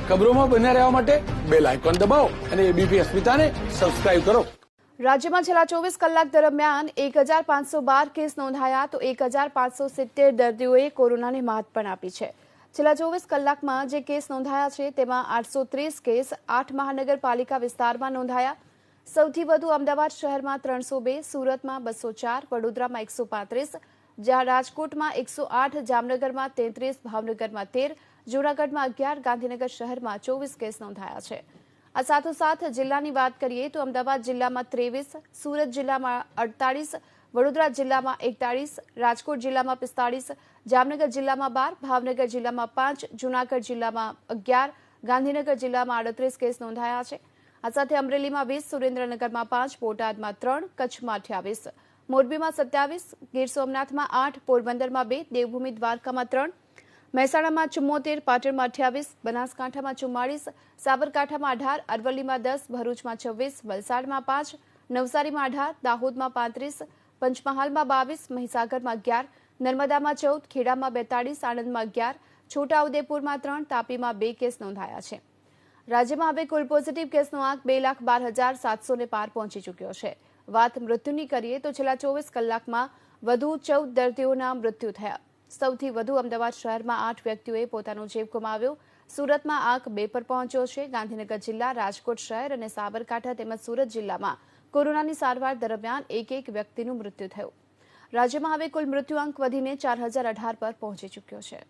ખબરોમાં બન્યા રહેવા માટે બેલ આઇકોન દબાવો અને એબીપી અસ્મિતાને સબસ્ક્રાઇબ કરો। રાજ્યમાં છેલ્લા 24 કલાક દરમિયાન 1512 કેસ નોંધાયા તો 1570 દર્દીઓએ કોરોનાને માત પણ આપી છે। છેલ્લા 24 કલાકમાં જે કેસ નોંધાયા છે તેમાં 830 કેસ 8 મહાનગરપાલિકા વિસ્તારમાં નોંધાયા। સૌથી વધુ અમદાવાદ શહેરમાં 302, સુરતમાં 204, વડોદરામાં 135, રાજકોટમાં 108, જામનગરમાં 33, ભાવનગરમાં 13, જૂનાગઢમાં 11, ગાંધીનગર શહેરમાં 24 કેસ નોંધાયા છે। આ સાથોસાથ જિલ્લાની વાત કરીએ તો અમદાવાદ જિલ્લામાં 23, સુરત જિલ્લામાં 48, વડોદરા જિલ્લામાં 41, રાજકોટ જિલ્લામાં 45, જામનગર જિલ્લામાં 12, ભાવનગર જિલ્લામાં 5, જૂનાગઢ જિલ્લામાં 11, ગાંધીનગર જિલ્લામાં 38 કેસ નોંધાયા છે। આ સાથે અમરેલીમાં 20, સુરેન્દ્રનગરમાં 5, બોટાદમાં 3, કચ્છમાં 28, મોરબીમાં 27, ગીર સોમનાથમાં 8, પોરબંદરમાં 2, દેવભૂમિ દ્વારકામાં 3, મહેસાણામાં 74, પાટણમાં 28, બનાસકાંઠામાં 44, સાબરકાંઠામાં 18, અરવલ્લીમાં 10, ભરૂચમાં 26, વલસાડમાં 5, નવસારીમાં 18, દાહોદમાં 35, પંચમહાલમાં 22, મહીસાગરમાં 11, નર્મદામાં 14, ખેડામાં 42, આણંદમાં 11, છોટાઉદેપુરમાં 3, તાપીમાં 2 કેસ નોંધાયા છે। રાજ્યમાં હવે કુલ પોઝિટિવ કેસનો આંક 2,12,700 પાર પહોંચી ચૂક્યો છે। વાત મૃત્યુની કરીએ તો છેલ્લા 24 કલાકમાં વધુ 14 દર્દીઓના મૃત્યુ થયા। સૌથી વધુ અમદાવાદ શહેરમાં 8 વ્યક્તિઓએ પોતાનો જીવ ગુમાવ્યો। સુરતમાં આંક 2 પર પહોંચ્યો છે। ગાંધીનગર જિલ્લા, રાજકોટ શહેર અને સાબરકાંઠા તેમજ સુરત જિલ્લામાં કોરોનાની સારવાર દરમિયાન એક વ્યક્તિનું મૃત્યુ થયું। રાજ્યમાં હવે કુલ મૃત્યુઆંક વધીને 4,018 પર પહોંચી ચૂક્યો છે।